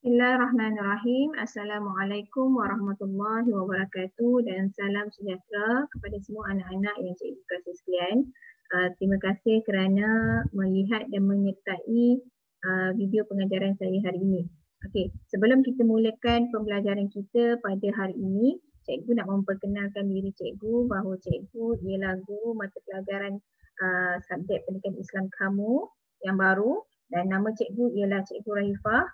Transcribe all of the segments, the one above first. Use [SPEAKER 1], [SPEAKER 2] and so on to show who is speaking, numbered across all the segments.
[SPEAKER 1] Bismillahirrahmanirrahim. Assalamualaikum warahmatullahi wabarakatuh dan salam sejahtera kepada semua anak-anak yang cikgu kasih sekalian. Terima kasih kerana melihat dan menyertai video pengajaran saya hari ini. Okey, sebelum kita mulakan pembelajaran kita pada hari ini, cikgu nak memperkenalkan diri cikgu bahawa cikgu ialah guru mata pelajaran subjek pendidikan Islam kamu yang baru dan nama cikgu ialah Cikgu Rahifah.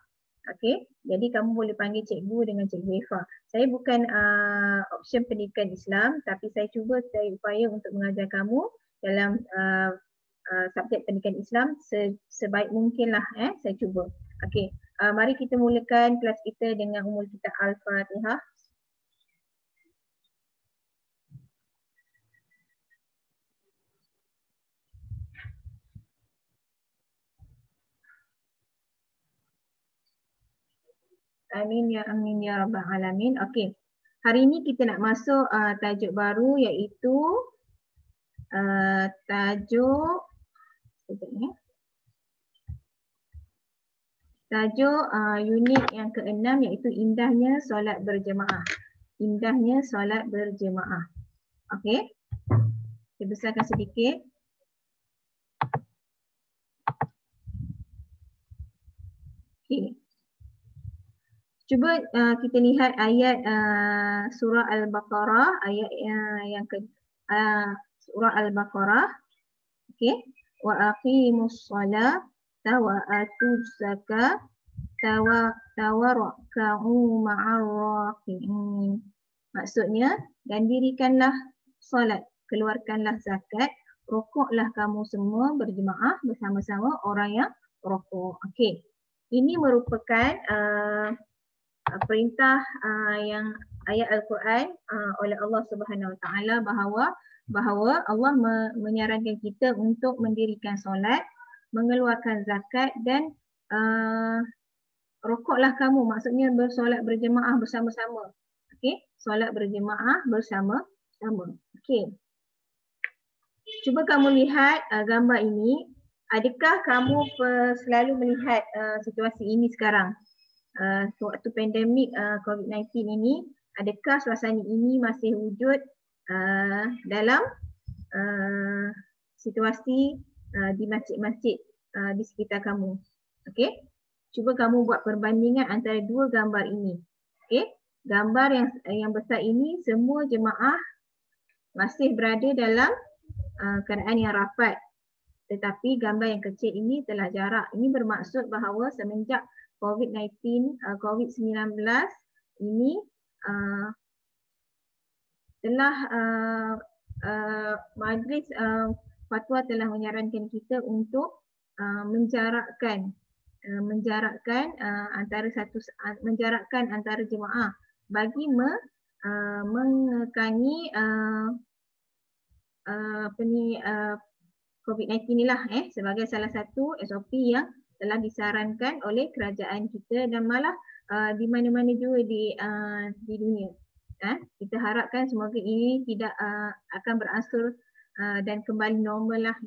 [SPEAKER 1] Okey, jadi kamu boleh panggil cikgu dengan Cikgu Eva. Saya bukan option pendidikan Islam, tapi saya cuba saya upaya untuk mengajar kamu dalam subjek pendidikan Islam sebaik mungkinlah. Saya cuba. Okey, mari kita mulakan kelas kita dengan umul kita Al-Fatihah. Amin ya rabbal alamin. Okey. Hari ini kita nak masuk tajuk baru iaitu tajuk unit yang ke-6 iaitu indahnya solat berjemaah. Indahnya solat berjemaah. Okey. Saya besarkan sedikit. Okey. Cuba kita lihat ayat surah Al-Baqarah, ayat yang ke surah Al-Baqarah. Okey. Wa aqimus salata wa atuz zakata tawarra'u ma'ar raki'in. Maksudnya, dan dirikanlah solat, keluarkanlah zakat, rukuklah kamu semua berjemaah bersama-sama orang yang rukuk. Okey. Ini merupakan perintah yang ayat Al-Quran oleh Allah Subhanahu Wa Taala bahawa Allah menyarankan kita untuk mendirikan solat, mengeluarkan zakat dan rukuklah kamu, maksudnya bersolat berjemaah bersama-sama. Okey, solat berjemaah bersama-sama. Okey. Cuba kamu lihat gambar ini. Adakah kamu selalu melihat situasi ini sekarang? Waktu pandemik COVID-19 ini, adakah suasana ini masih wujud dalam situasi di masjid-masjid di sekitar kamu? Okey, cuba kamu buat perbandingan antara dua gambar ini. Okey, gambar yang besar ini semua jemaah masih berada dalam keadaan yang rapat, tetapi gambar yang kecil ini telah jarak. Ini bermaksud bahawa semenjak COVID-19 ini telah majlis fatwa telah menyarankan kita untuk menjarakkan antara jemaah bagi mengekani COVID-19 inilah sebagai salah satu SOP yang telah disarankan oleh kerajaan kita dan malah di mana-mana juga di dunia. Kita harapkan semoga ini tidak akan beransur dan kembali normal lah.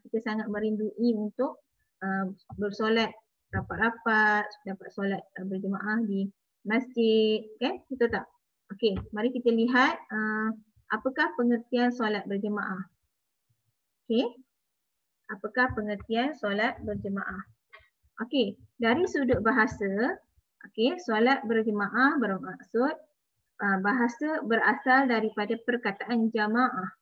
[SPEAKER 1] Kita sangat merindui untuk bersolat rapat-rapat, dapat solat berjemaah di masjid, kan? Betul tak? Okey, mari kita lihat apakah pengertian solat berjemaah. Okey. Apakah pengertian solat berjemaah? Okey, dari sudut bahasa, okey, solat berjemaah bermaksud bahasa berasal daripada perkataan jamaah.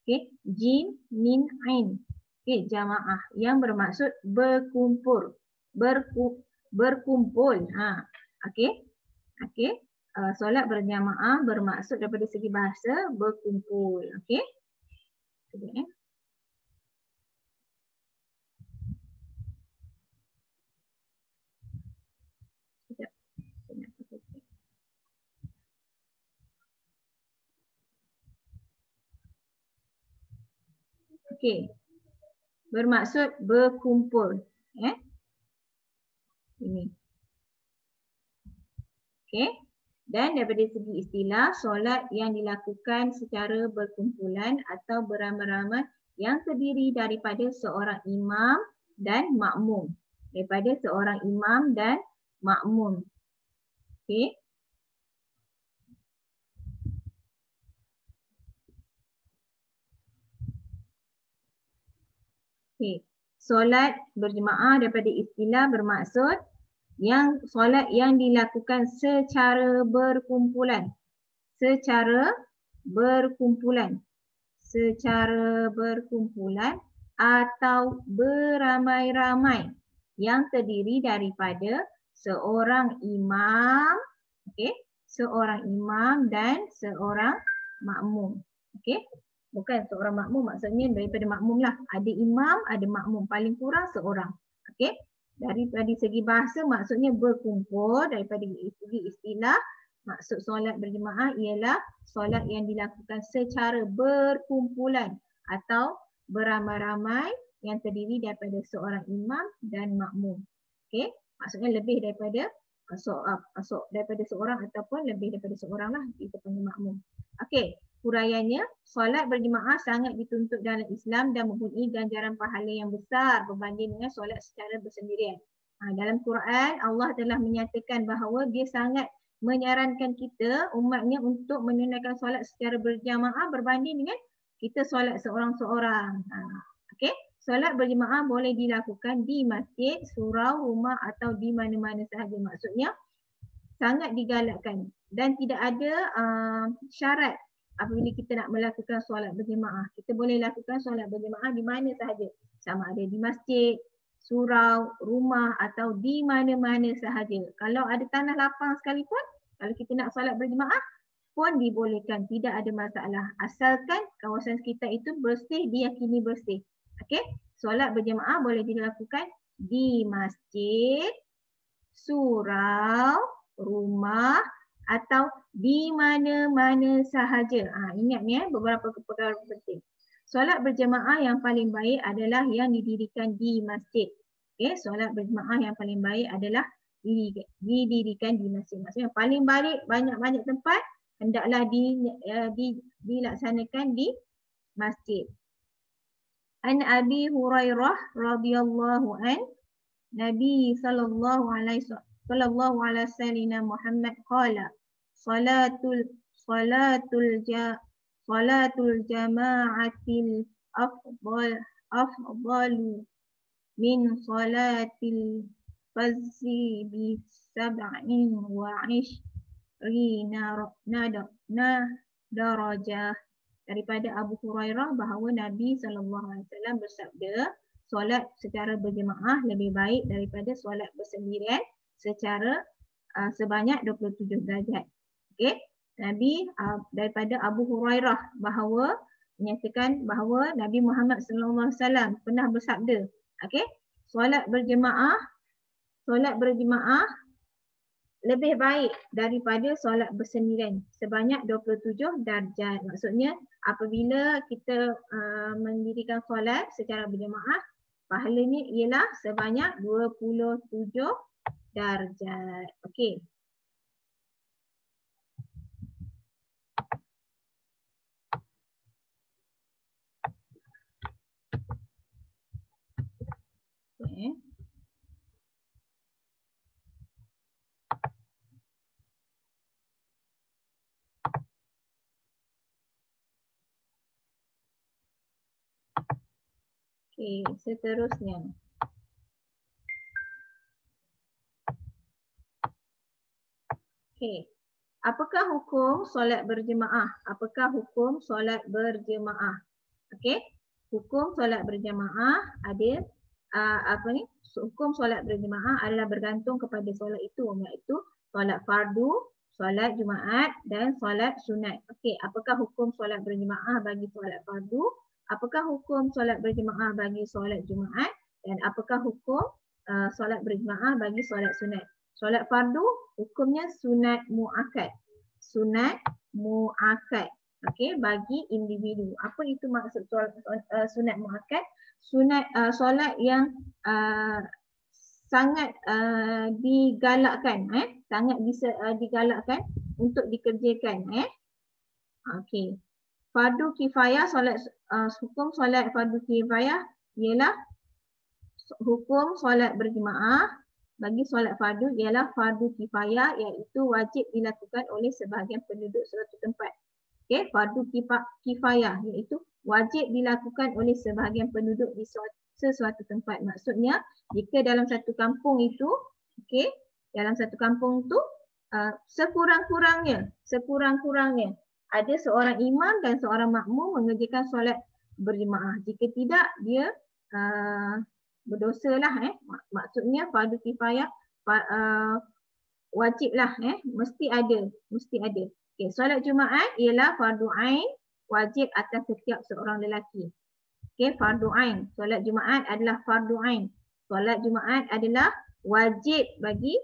[SPEAKER 1] Okey, jim, min, ain. Okey, jamaah yang bermaksud berkumpul. Berkumpul. Okey. Okey. Solat berjamaah bermaksud daripada segi bahasa berkumpul. Okey. Okey. Bermaksud berkumpul. Ini. Okey. Dan daripada segi istilah, solat yang dilakukan secara berkumpulan atau beramai-ramai yang terdiri daripada seorang imam dan makmum. Daripada seorang imam dan makmum. Okey. Okey. Solat berjemaah daripada istilah bermaksud yang solat yang dilakukan secara berkumpulan. Secara berkumpulan. Secara berkumpulan atau beramai-ramai yang terdiri daripada seorang imam, okey, seorang imam dan seorang makmum. Okey. Bukan seorang makmum, maksudnya daripada makmum lah. Ada imam, ada makmum. Paling kurang seorang. Okey. Dari segi bahasa maksudnya berkumpul. Daripada segi istilah, maksud solat berjemaah ialah solat yang dilakukan secara berkumpulan atau beramai-ramai yang terdiri daripada seorang imam dan makmum. Okey. Maksudnya lebih daripada daripada seorang ataupun lebih daripada seorang lah kita panggil makmum. Okey. Huraiannya, solat berjemaah sangat dituntut dalam Islam dan mempunyai ganjaran pahala yang besar berbanding dengan solat secara bersendirian. Dalam Quran, Allah telah menyatakan bahawa dia sangat menyarankan kita, umatnya, untuk menunaikan solat secara berjamaah berbanding dengan kita solat seorang-seorang. Okey, solat berjemaah boleh dilakukan di masjid, surau, rumah atau di mana-mana sahaja. Maksudnya, sangat digalakkan dan tidak ada syarat apabila kita nak melakukan solat berjemaah. Kita boleh lakukan solat berjemaah di mana sahaja. Sama ada di masjid, surau, rumah atau di mana-mana sahaja. Kalau ada tanah lapang sekalipun, kalau kita nak solat berjemaah pun dibolehkan. Tidak ada masalah. Asalkan kawasan kita itu bersih, diyakini bersih. Okey? Solat berjemaah boleh dilakukan di masjid, surau, rumah atau di mana-mana sahaja. Ingat ni beberapa perkara penting. Solat berjemaah yang paling baik adalah yang didirikan di masjid. Okay, solat berjemaah yang paling baik adalah didirikan di masjid. Maksudnya paling baik banyak-banyak tempat hendaklah dilaksanakan di masjid. An Abi Hurairah radhiyallahu an Nabi sallallahu alaihi wasallam Muhammad qala salatul jama'atil afdalu min salatil fazzi bi sab'in wa ishrina darajah. Daripada Abu Hurairah bahawa Nabi SAW bersabda, solat secara berjemaah lebih baik daripada solat bersendirian secara sebanyak 27 derajat. Okey, Nabi daripada Abu Hurairah bahawa menyatakan bahawa Nabi Muhammad SAW pernah bersabda, okey, solat berjemaah lebih baik daripada solat bersendirian sebanyak 27 darjat. Maksudnya apabila kita mendirikan solat secara berjemaah, pahalanya ialah sebanyak 27 darjat. Okey. Okay. Okey, seterusnya. Okey. Apakah hukum solat berjemaah? Apakah hukum solat berjemaah? Okey. Hukum solat berjemaah ada hukum solat berjemaah adalah bergantung kepada solat itu, iaitu solat fardu, solat Jumaat dan solat sunat. Okey, apakah hukum solat berjemaah bagi solat fardu? Apakah hukum solat berjemaah bagi solat Jumaat? Dan apakah hukum solat berjemaah bagi solat sunat? Solat fardu hukumnya sunat muakkad. Sunat muakkad. Okey, bagi individu. Apa itu maksud sunat muakkad? Solat yang sangat digalakkan, sangat digalakkan untuk dikerjakan. Okey. Fardu kifayah, hukum solat fardu kifayah ialah hukum solat berjemaah bagi solat fardu ialah fardu kifayah, iaitu wajib dilakukan oleh sebahagian penduduk suatu tempat. Okey, fardu kifayah iaitu wajib dilakukan oleh sebahagian penduduk di sesuatu tempat. Maksudnya jika dalam satu kampung itu, okey, dalam satu kampung tu sekurang-kurangnya ada seorang imam dan seorang makmum mengerjakan solat berjemaah. Jika tidak, dia berdosa lah. Maksudnya fardu kifayah wajib lah, mesti ada. Okay, solat Jumaat ialah fardu ain, wajib atas setiap seorang lelaki. Okay, fardu ain. Solat Jumaat adalah fardu ain. Solat Jumaat adalah wajib bagi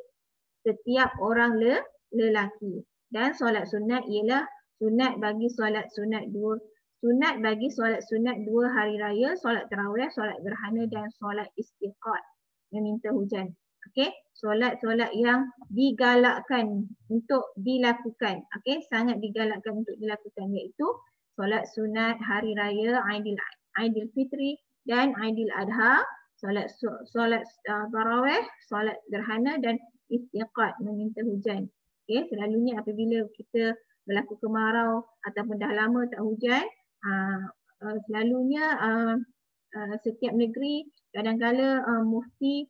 [SPEAKER 1] setiap orang lelaki. Dan solat sunat ialah sunat bagi solat sunat dua hari raya, solat tarawih, solat gerhana dan solat istiqat meminta hujan. Okey, solat-solat yang digalakkan untuk dilakukan. Okey, sangat digalakkan untuk dilakukan, iaitu solat sunat hari raya Aidil Fitri dan Aidil Adha, solat tarawih, solat gerhana dan istiqat meminta hujan. Okey, selalunya apabila kita berlaku kemarau ataupun dah lama tak hujan, selalunya setiap negeri kadang-kala mufti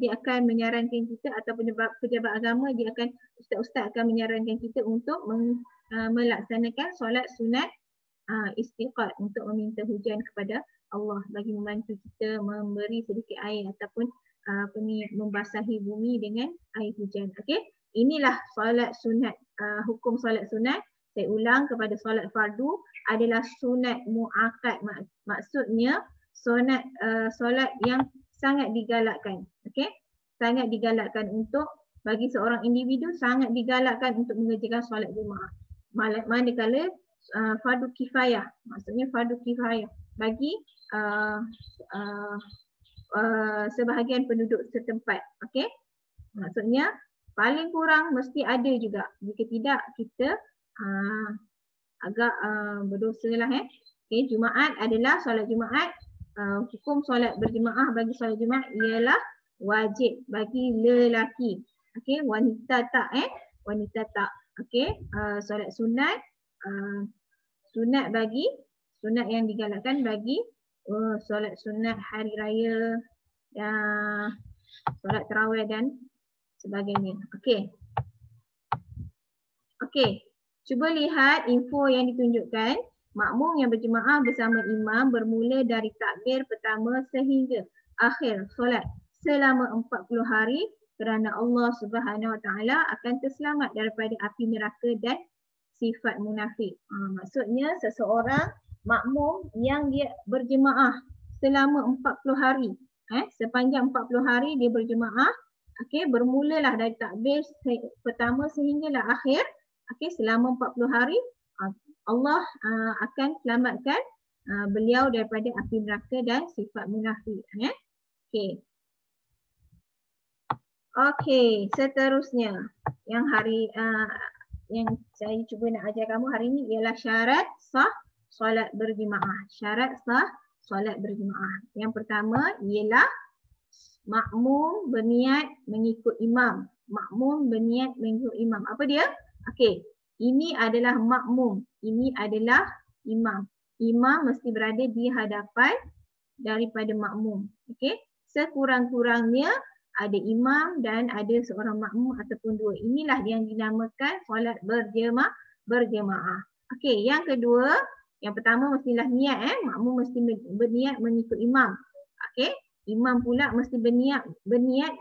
[SPEAKER 1] dia akan menyarankan kita, ataupun pejabat agama, dia akan, ustaz-ustaz akan menyarankan kita untuk melaksanakan solat sunat istiqat untuk meminta hujan kepada Allah, bagi membantu kita memberi sedikit air ataupun membasahi bumi dengan air hujan. Okey, inilah solat sunat. Hukum solat sunat, saya ulang, kepada solat fardu adalah sunat muakkad. Maksudnya solat yang sangat digalakkan. Okey, sangat digalakkan untuk, bagi seorang individu, sangat digalakkan untuk mengerjakan solat Jumaat. Manakala fardu kifayah, maksudnya fardu kifayah bagi sebahagian penduduk setempat. Okey, maksudnya paling kurang mesti ada juga. Jika tidak, kita agak berdosa lah. Okey, Jumaat adalah solat Jumaat. Hukum solat berjemaah bagi solat Jumaat ialah wajib bagi lelaki. Okey, wanita tak. Wanita tak. Okey, solat sunat, sunat yang digalakkan bagi solat sunat hari raya, solat tarawih dan sebagainya. Okey. Okey, cuba lihat info yang ditunjukkan. Makmum yang berjemaah bersama imam bermula dari takbir pertama sehingga akhir solat selama 40 hari, kerana Allah Subhanahu Wa Taala akan terselamat daripada api neraka dan sifat munafik. Maksudnya seseorang makmum yang dia berjemaah selama 40 hari, sepanjang 40 hari dia berjemaah, okey, bermulalah dari takbir pertama sehinggalah akhir, okey, selama 40 hari Allah akan selamatkan beliau daripada api neraka dan sifat munafik. Okey. Okey, seterusnya yang yang saya cuba nak ajar kamu hari ini ialah syarat sah solat berjemaah. Syarat sah solat berjemaah. Yang pertama ialah makmum berniat mengikut imam. Makmum berniat mengikut imam. Apa dia? Okey. Ini adalah makmum. Ini adalah imam. Imam mesti berada di hadapan daripada makmum. Okey. Sekurang-kurangnya ada imam dan ada seorang makmum ataupun dua. Inilah yang dinamakan solat berjemaah. Okey, yang kedua, yang pertama mestilah niat. Makmum mesti berniat mengikut imam. Okey. Imam pula mesti berniat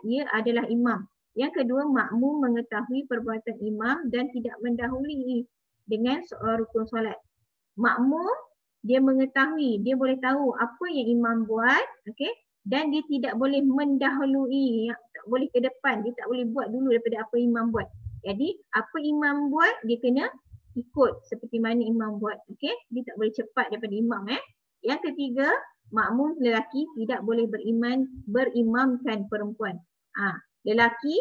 [SPEAKER 1] ia adalah imam. Yang kedua, makmum mengetahui perbuatan imam dan tidak mendahului dengan rukun solat. Makmum dia mengetahui, dia boleh tahu apa yang imam buat, okey, dan dia tidak boleh mendahului, tak boleh ke depan, dia tak boleh buat dulu daripada apa imam buat. Jadi, apa imam buat dia kena ikut seperti mana imam buat, okey? Dia tak boleh cepat daripada imam. Yang ketiga, makmum lelaki tidak boleh berimamkan perempuan. Lelaki,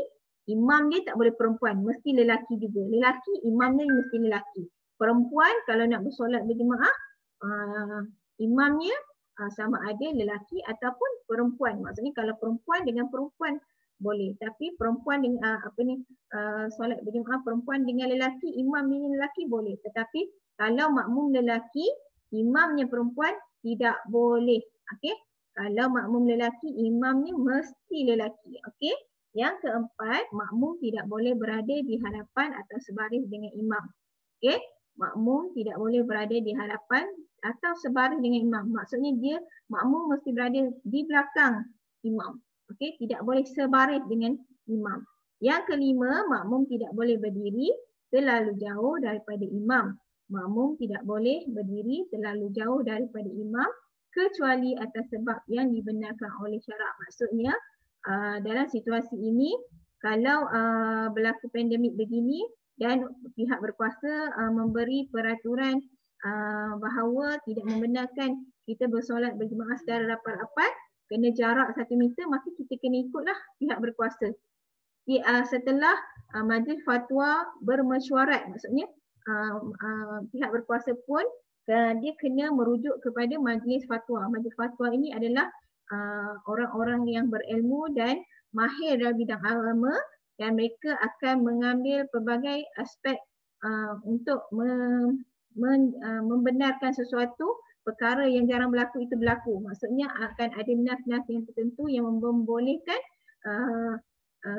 [SPEAKER 1] imam dia tak boleh perempuan, mesti lelaki juga. Lelaki, imam dia mesti lelaki. Perempuan kalau nak bersolat berjemaah, imamnya sama ada lelaki ataupun perempuan. Maksudnya kalau perempuan dengan perempuan boleh. Tapi perempuan dengan solat berjemaah perempuan dengan lelaki, imam dengan lelaki boleh. Tetapi kalau makmum lelaki, imamnya perempuan tidak boleh. Okey. Kalau makmum lelaki, imamnya mesti lelaki. Okey. Yang keempat, makmum tidak boleh berada di hadapan atau sebaris dengan imam. Okey. Makmum tidak boleh berada di hadapan atau sebaris dengan imam. Maksudnya dia makmum mesti berada di belakang imam. Okey, tidak boleh sebaris dengan imam. Yang kelima, makmum tidak boleh berdiri terlalu jauh daripada imam. Makmum tidak boleh berdiri terlalu jauh daripada imam kecuali atas sebab yang dibenarkan oleh syarak. Maksudnya dalam situasi ini kalau berlaku pandemik begini dan pihak berkuasa memberi peraturan bahawa tidak membenarkan kita bersolat berjemaah secara rapat-rapat, kena jarak 1 meter, maka kita kena ikutlah pihak berkuasa. Setelah majlis fatwa bermesyuarat, maksudnya pihak berkuasa pun dia kena merujuk kepada majlis fatwa. Majlis fatwa ini adalah orang-orang yang berilmu dan mahir dalam bidang agama, dan mereka akan mengambil pelbagai aspek untuk membenarkan sesuatu perkara yang jarang berlaku itu berlaku. Maksudnya akan ada nas-nas yang tertentu yang membolehkan,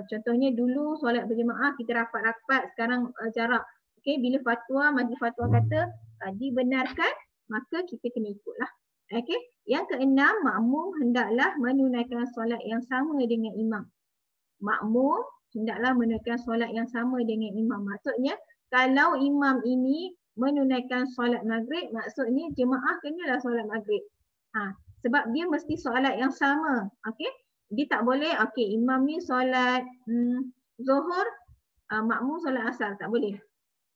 [SPEAKER 1] contohnya dulu solat berjemaah kita rapat-rapat, sekarang jarak. Okey, bila fatwa, majlis fatwa kata dibenarkan, maka kita kena ikutlah. Okey. Yang keenam, makmum hendaklah menunaikan solat yang sama dengan imam. Makmum hendaklah menunaikan solat yang sama dengan imam. Maksudnya kalau imam ini menunaikan solat maghrib, maksudnya jemaah kenalah solat maghrib. Sebab dia mesti solat yang sama. Okey. Dia tak boleh, okey, imam ni solat zuhur, makmum solat asar, tak boleh.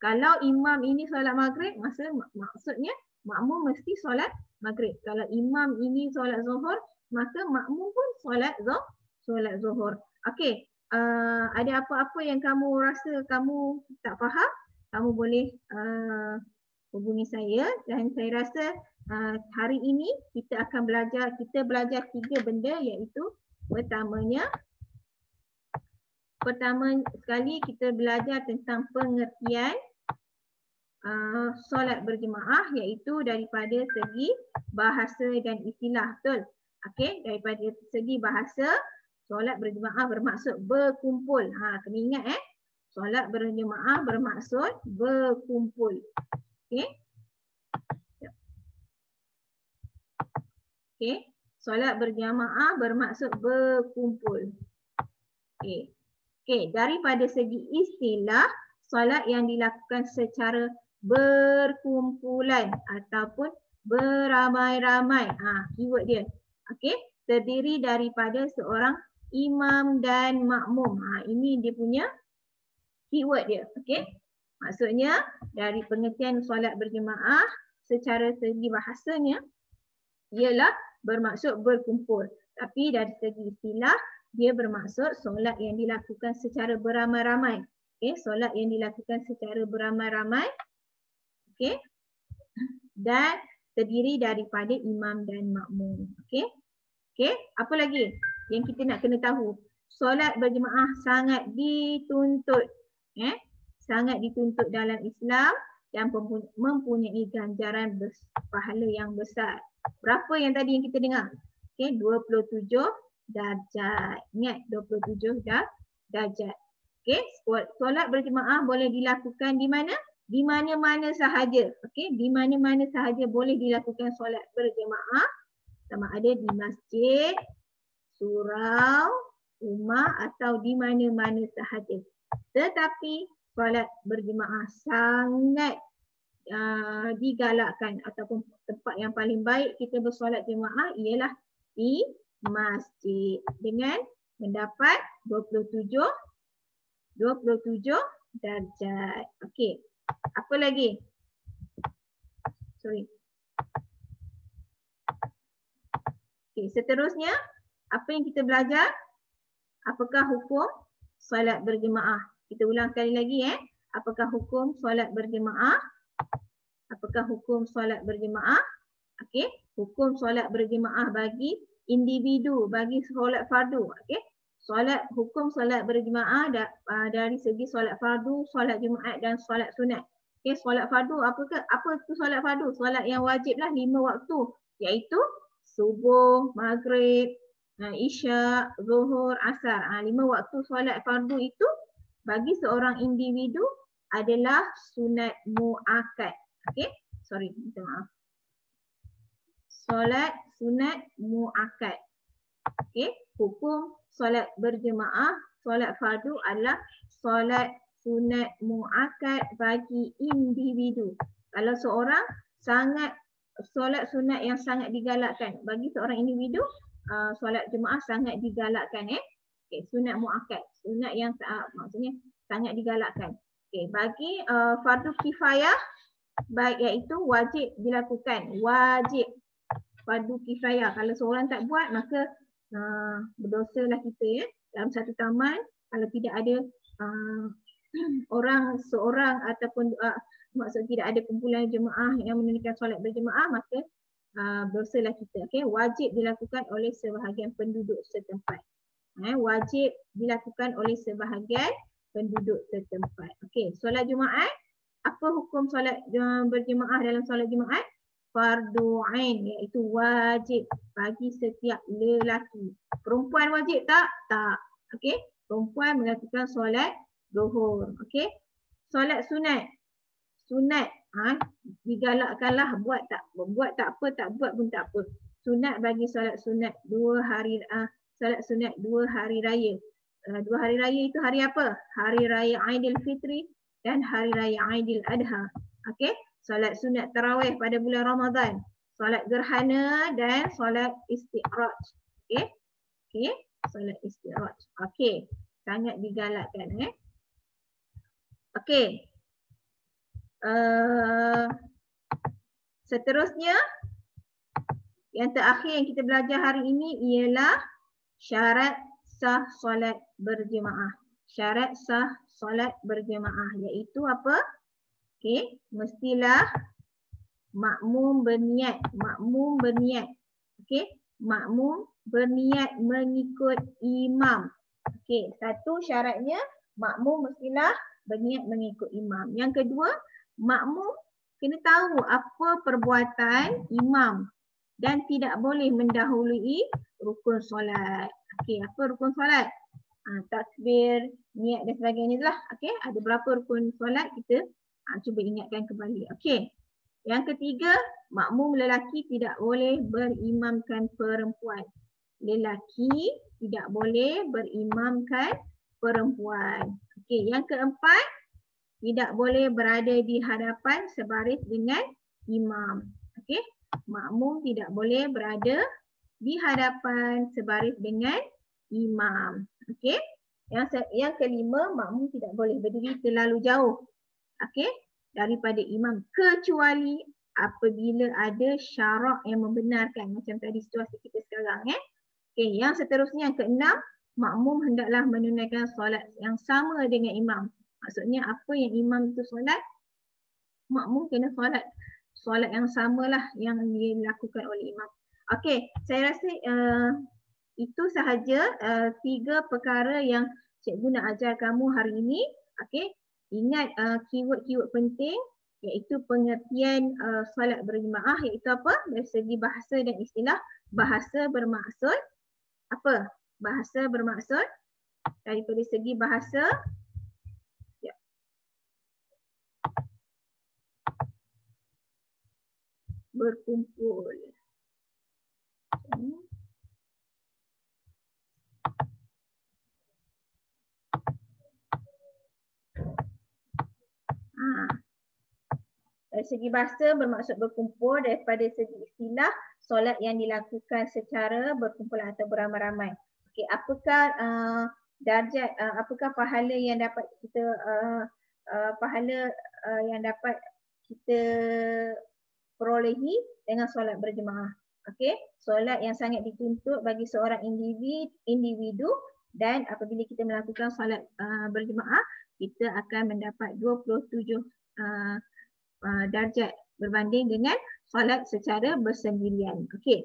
[SPEAKER 1] Kalau imam ini solat maghrib, maksudnya makmum mesti solat maghrib. Kalau imam ini solat zuhur, maka makmum pun solat zuhur. Okey, ada apa-apa yang kamu rasa kamu tak faham, kamu boleh hubungi saya, dan saya rasa hari ini kita belajar 3 benda, iaitu pertama sekali kita belajar tentang pengertian solat berjemaah, iaitu daripada segi bahasa dan istilah. Betul? Okey, daripada segi bahasa, solat berjemaah bermaksud berkumpul. Kena ingat solat berjemaah bermaksud berkumpul. Okey. Okey, solat berjemaah bermaksud berkumpul. Okey. Okey, daripada segi istilah, solat yang dilakukan secara berkumpulan ataupun beramai-ramai. Keyword dia. Okey, terdiri daripada seorang imam dan makmum. Ini dia punya keyword dia. Okey. Maksudnya dari pengertian solat berjemaah secara segi bahasanya ialah bermaksud berkumpul. Tapi dari segi istilah dia bermaksud solat yang dilakukan secara beramai-ramai. Okey, solat yang dilakukan secara beramai-ramai. Okey. Dan terdiri daripada imam dan makmum. Okey. Okey, apa lagi yang kita nak kena tahu? Solat berjemaah sangat dituntut. Sangat dituntut dalam Islam dan mempunyai ganjaran pahala yang besar. Berapa yang tadi yang kita dengar? Okey, 27 darjat. Ingat 27 darjat. Okey, solat berjemaah boleh dilakukan di mana? Di mana-mana sahaja. Okey, di mana-mana sahaja boleh dilakukan solat berjemaah. Sama ada di masjid, surau, rumah atau di mana-mana sahaja. Tetapi solat berjemaah sangat digalakkan, ataupun tempat yang paling baik kita bersolat jemaah ialah di masjid dengan mendapat 27 darjat. Okey. Apa lagi? Okey, seterusnya apa yang kita belajar? Apakah hukum solat berjemaah? Kita ulang sekali lagi Apakah hukum solat berjemaah? Apakah hukum solat berjemaah? Okey, hukum solat berjemaah bagi individu, bagi solat fardu. Okey. hukum solat berjemaah dari segi solat fardu, solat Jumaat dan solat sunat. Okey, solat fardu apa itu solat fardu? Solat yang wajib lah 5 waktu, iaitu subuh, maghrib, isyak, zuhur, asar. 5 waktu solat fardu itu bagi seorang individu adalah sunat muakkad. Okey, minta maaf. Solat sunat muakkad. Okey, hukum solat berjemaah, solat fardu adalah solat sunat muakkad bagi individu. Kalau seorang solat sunat yang sangat digalakkan bagi seorang individu, solat jemaah sangat digalakkan. Okey, sunat muakkad, sunat yang maksudnya sangat digalakkan. Okey, bagi fardu kifayah baik iaitu wajib dilakukan, wajib fardu kifayah. Kalau seorang tak buat maka berdosalah kita dalam satu taman. Kalau tidak ada seorang ataupun maksud tidak ada kumpulan jemaah yang menunaikan solat berjemaah, maka berdosalah kita. Okey, wajib dilakukan oleh sebahagian penduduk setempat. Wajib dilakukan oleh sebahagian penduduk setempat. Okey, solat Jumaat, apa hukum solat berjemaah dalam solat Jumaat? Fardu ain, iaitu wajib bagi setiap lelaki. Perempuan wajib tak? Tak. Okey, perempuan melakukan solat zuhur. Okey, solat sunat. Sunat digalakkanlah, buat tak apa, tak buat pun tak apa. Sunat bagi solat sunat 2 hari solat sunat 2 hari raya. 2 hari raya itu hari apa? Hari raya Aidilfitri dan hari raya Aidil Adha. Okey, solat sunat tarawih pada bulan Ramadan, solat gerhana dan solat istiraj. Okey, solat istiraj. Okey, sangat digalakkan. Okey. Seterusnya, yang terakhir yang kita belajar hari ini ialah syarat sah solat berjemaah. Syarat sah solat berjemaah iaitu apa? Okey, mestilah makmum berniat. Okey, makmum berniat mengikut imam. Okey, satu syaratnya makmum mestilah berniat mengikut imam. Yang kedua, makmum kena tahu apa perbuatan imam dan tidak boleh mendahului rukun solat. Okey, apa rukun solat? Takbir, niat dan sebagainya lah. Okey, ada berapa rukun solat kita cuba ingatkan kembali. Okey. Yang ketiga, makmum lelaki tidak boleh berimamkan perempuan. Lelaki tidak boleh berimamkan perempuan. Okey, yang keempat, tidak boleh berada di hadapan sebaris dengan imam. Okey, makmum tidak boleh berada di hadapan sebaris dengan imam. Okey. Yang kelima, makmum tidak boleh berdiri terlalu jauh, okey, daripada imam kecuali apabila ada syarak yang membenarkan, macam tadi situasi kita sekarang. Okey, yang seterusnya yang keenam, makmum hendaklah menunaikan solat yang sama dengan imam. Maksudnya apa yang imam itu solat, makmum kena solat yang samalah yang dilakukan oleh imam. Okey, saya rasa itu sahaja 3 perkara yang cikgu nak ajar kamu hari ini. Okey, ingat keyword-keyword penting iaitu pengertian solat berjemaah iaitu apa? Dari segi bahasa dan istilah. Bahasa bermaksud apa? Bahasa bermaksud daripada segi bahasa berkumpul. Dari segi bahasa bermaksud berkumpul, daripada segi istilah solat yang dilakukan secara berkumpul atau beramai-ramai. Okey, apakah darjat, apakah pahala yang dapat kita perolehi dengan solat berjemaah? Okey, solat yang sangat dituntut bagi seorang individu, dan apabila kita melakukan solat berjemaah, kita akan mendapat 27 darjat berbanding dengan solat secara bersendirian. Okey.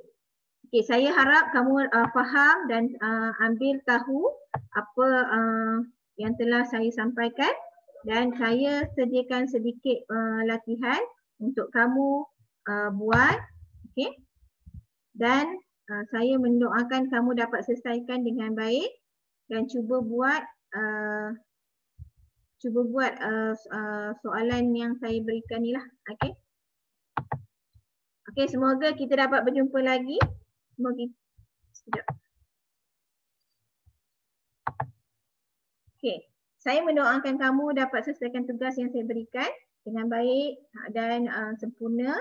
[SPEAKER 1] Okey, saya harap kamu faham dan ambil tahu apa yang telah saya sampaikan dan saya sediakan sedikit latihan untuk kamu buat, okey. Dan saya mendoakan kamu dapat selesaikan dengan baik dan cuba buat soalan yang saya berikan ni lah, okey. Okey, semoga kita dapat berjumpa lagi. Sekejap. Okey, saya mendoakan kamu dapat selesaikan tugas yang saya berikan dengan baik dan sempurna.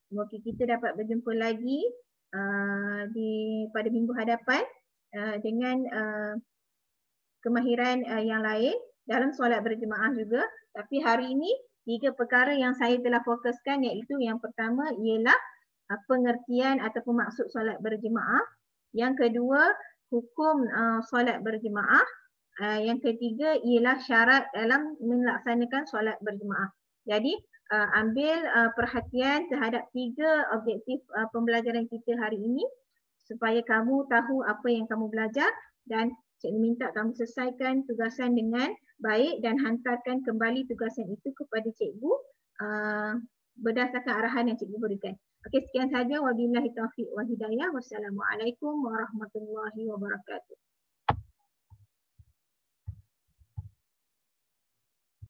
[SPEAKER 1] Semoga kita dapat berjumpa lagi pada minggu hadapan dengan kemahiran yang lain dalam solat berjemaah juga. Tapi hari ini 3 perkara yang saya telah fokuskan, iaitu yang pertama ialah pengertian ataupun maksud solat berjemaah. Yang kedua, hukum solat berjemaah. Yang ketiga ialah syarat dalam melaksanakan solat berjemaah. Jadi ambil perhatian terhadap 3 objektif pembelajaran kita hari ini supaya kamu tahu apa yang kamu belajar, dan cikgu minta kamu selesaikan tugasan dengan baik dan hantarkan kembali tugasan itu kepada cikgu berdasarkan arahan yang cikgu berikan. Okey, sekian saja. Wabillahi taufiq wal hidayah. Wassalamualaikum warahmatullahi wabarakatuh.